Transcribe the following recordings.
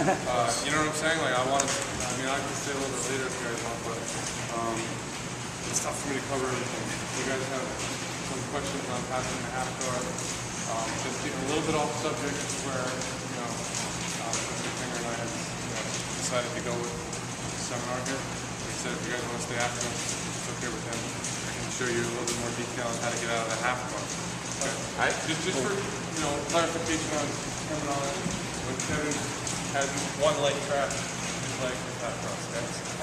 You know what I'm saying? Like I mean, I can stay a little bit later if you guys want, but it's tough for me to cover everything. If you guys have some questions on passing the half guard, just getting a little bit off subject where, Mr. Finger and I had decided to go with the seminar here. He said if you guys want to stay after us, it's okay with him. I can show you a little bit more detail on how to get out of the half guard. Okay. Just for clarification on terminology, when Kevin has one leg trapped, his leg is half crossed. Okay.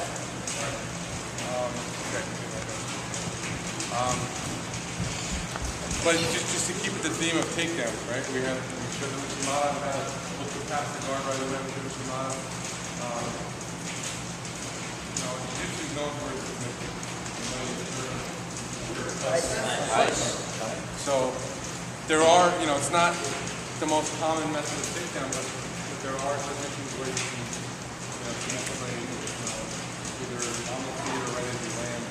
But just to keep with the theme of takedowns, right? We showed them Shimada how to look to pass the guard right away with the Shimada. Jiu-jitsu is known for its submission. So there are, it's not the most common method of takedown, but there are submissions where you can, submit somebody, either on the feet or right as you land.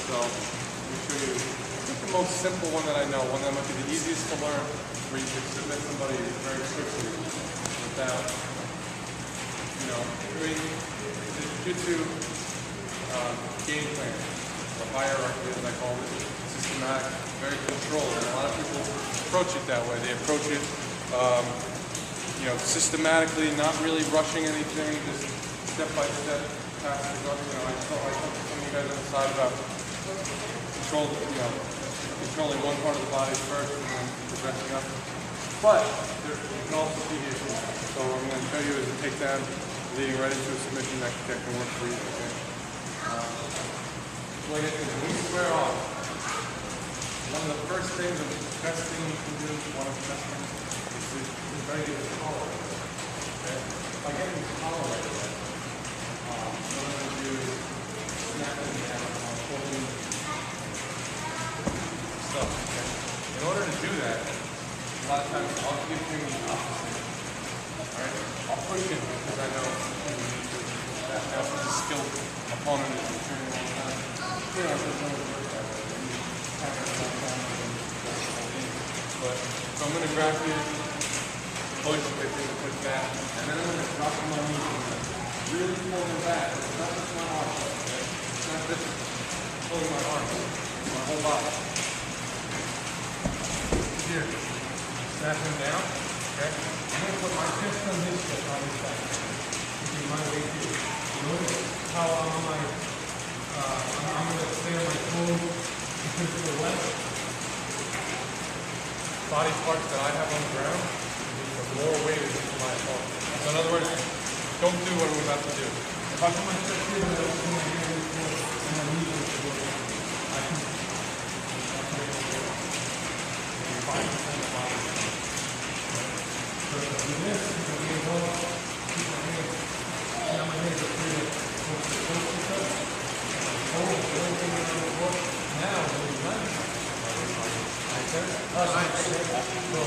So let me show you. I think the most simple one that I know, one that might be the easiest to learn, where you can submit somebody very quickly without, the jiu-jitsu game plan, the hierarchy, as I call it, systematic, very controlled, and a lot of people approach it that way. They approach it, systematically, not really rushing anything, just step by step, past the guard. I talked to some of you guys on the side about controlling one part of the body first and then progressing up. But you can also see here, so what I'm going to show you is a takedown leading right into a submission that can work for you. Okay? When we square off, one of the first things, the best thing you can do, one of the best things, is to try to get the collar. Okay? By getting the collar right away, what I'm going to do is snap it down on holding stuff. Okay? In order to do that, a lot of times I'll give him the opposite. Alright? I'll push him because I know he needs to. That's what the skilled opponent is training all the time. So I'm going to grab you, push back, and then I'm going to drop my knees. Really pull them back. It's not just my arm. Okay? It's not just pulling my arm. It's my whole body. Here. Snap him down. Okay? I'm going to put my fist on his foot on his back. Keeping my weight here. Notice how I'm going to stay on my toes because to the left. Body parts that I have on the ground, the more weight is into my opponent. So in other words, don't do what I'm about to do. If I put my chest here and I don't put my hand in the floor and my knees on the floor, I can maybe 5% of the body. So to do this, I'm going to go keep my hands. Now my hands are free to push the toes to touch. Hold everything on the floor. Now, when you land, so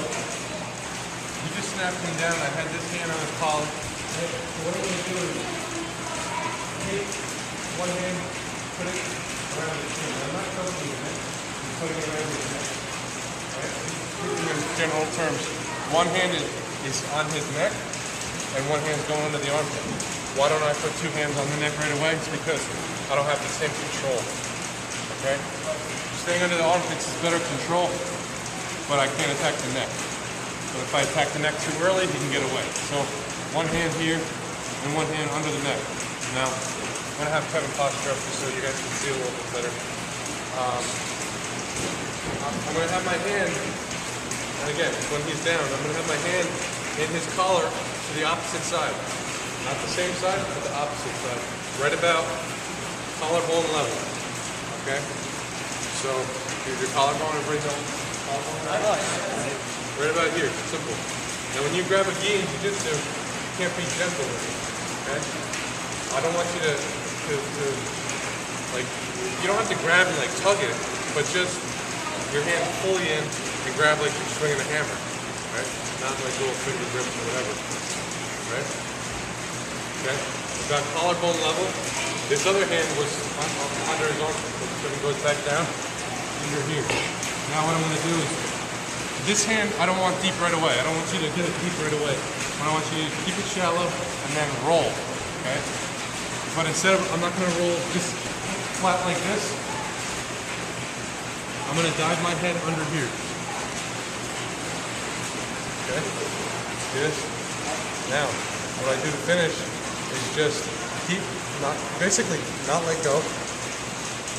you just snapped him down. I had this hand on his collar. So what I'm going to do is take one hand, put it around his chin. I'm not touching his neck. I'm putting it around his neck. Right? In general terms, one hand is on his neck, and one hand is going under the armpit. Why don't I put two hands on the neck right away? It's because I don't have the same control. Okay? Staying under the armpits is better control, but I can't attack the neck. So if I attack the neck too early, he can get away. So one hand here and one hand under the neck. Now, I'm going to have Kevin posture up just so you guys can see a little bit better. I'm going to have my hand, and again, when he's down, I'm going to have my hand in his collar to the opposite side. Not the same side, but the opposite side. Right about collarbone level. Okay? So, here's your collarbone and bring down collarbone. Right about here, simple. Now when you grab a gi in jiu-jitsu, you can't be gentle with it, okay? I don't want you to you don't have to grab and tug it, but just your hand fully in and grab like you're swinging a hammer, right? Not like little finger grips or whatever, right? Okay? We've got collarbone level. This other hand was under his arm, so it goes back down, and you're here. Now what I'm going to do is, this hand I don't want deep right away. I don't want you to get it deep right away. What I want you to keep it shallow and then roll, okay? But instead of, I'm not gonna roll just flat like this. I'm gonna dive my head under here. Okay, let's do this. Now, what I do to finish is just keep, basically not let go,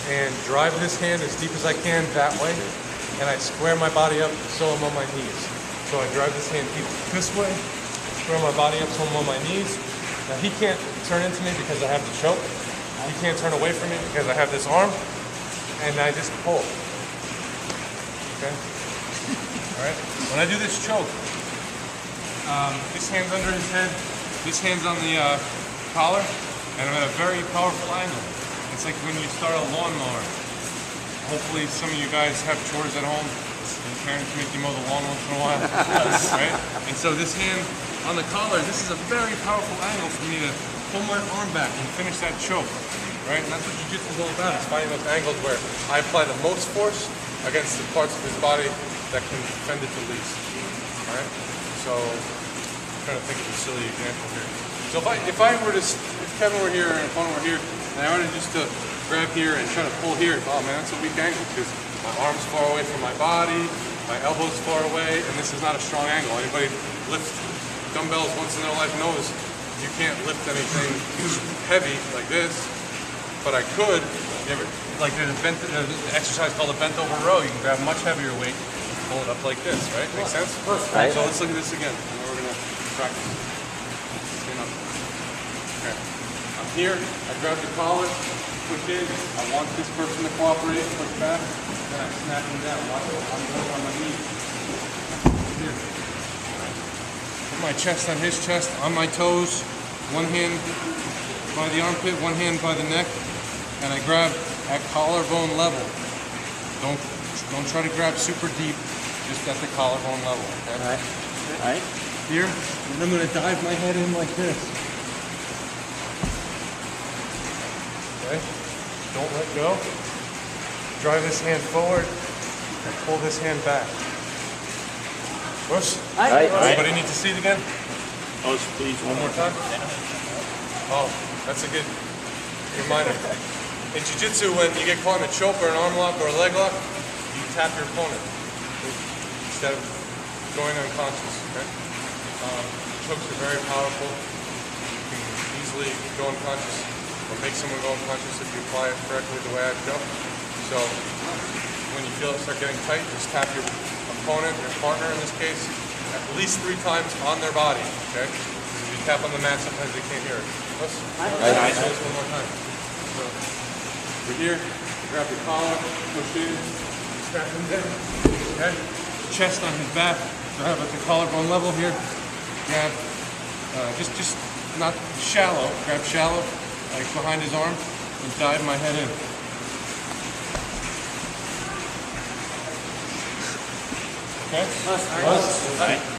and drive this hand as deep as I can that way, and I square my body up so I'm on my knees. So I drive this hand deep this way, square my body up so I'm on my knees. Now he can't turn into me because I have the choke. He can't turn away from me because I have this arm, and I just pull. Okay? Alright? When I do this choke, this hand's under his head, this hand's on the collar, and I'm at a very powerful angle. It's like when you start a lawnmower. Hopefully some of you guys have chores at home, and parents make you mow the lawn once in a while, right? And so this hand on the collar, this is a very powerful angle for me to pull my arm back and finish that choke, right? And that's what jiu-jitsu is all about, is finding those angles where I apply the most force against the parts of his body that can defend it the least, all right? So, I'm trying to think of a silly example here. So if Kevin were here and opponent were here, and I wanted just to grab here and try to pull here, oh man, that's a weak angle because my arm's far away from my body, my elbow's far away, and this is not a strong angle. Anybody lift dumbbells once in their life knows you can't lift anything heavy like this, but I could. Like there's an exercise called a bent over row. You can grab much heavier weight and pull it up like this, right? Make sense? Right. So let's look at this again, and then we're gonna practice. Stand up. Okay. I'm here, I grab the collar, push in, I want this person to cooperate, push back, then I'm snapping down. Watch it, I'm going on my knees. Here. Put my chest on his chest, on my toes, one hand by the armpit, one hand by the neck, and I grab at collarbone level. Don't try to grab super deep, just at the collarbone level, okay? All right. Here, and I'm gonna dive my head in like this. Okay? Don't let go. Drive this hand forward and pull this hand back. Push. Everybody need to see it again? Oh, please. One more time. Oh, that's a good reminder. In jiu-jitsu, when you get caught in a choke or an arm lock or a leg lock, you tap your opponent instead of going unconscious. Okay? Chokes are very powerful. You can easily go unconscious or make someone go unconscious if you apply it correctly the way I jump. So when you feel it start getting tight, just tap your opponent, your partner in this case, at least 3 times on their body. Okay? If you tap on the mat, sometimes they can't hear it. Let's do this one more time. So, we're here, grab the collar, push in, strap him down. Okay? Chest on his back, grab at the collarbone level here. Grab, just not shallow, grab shallow, like behind his arm, and dive my head in. Okay? All right.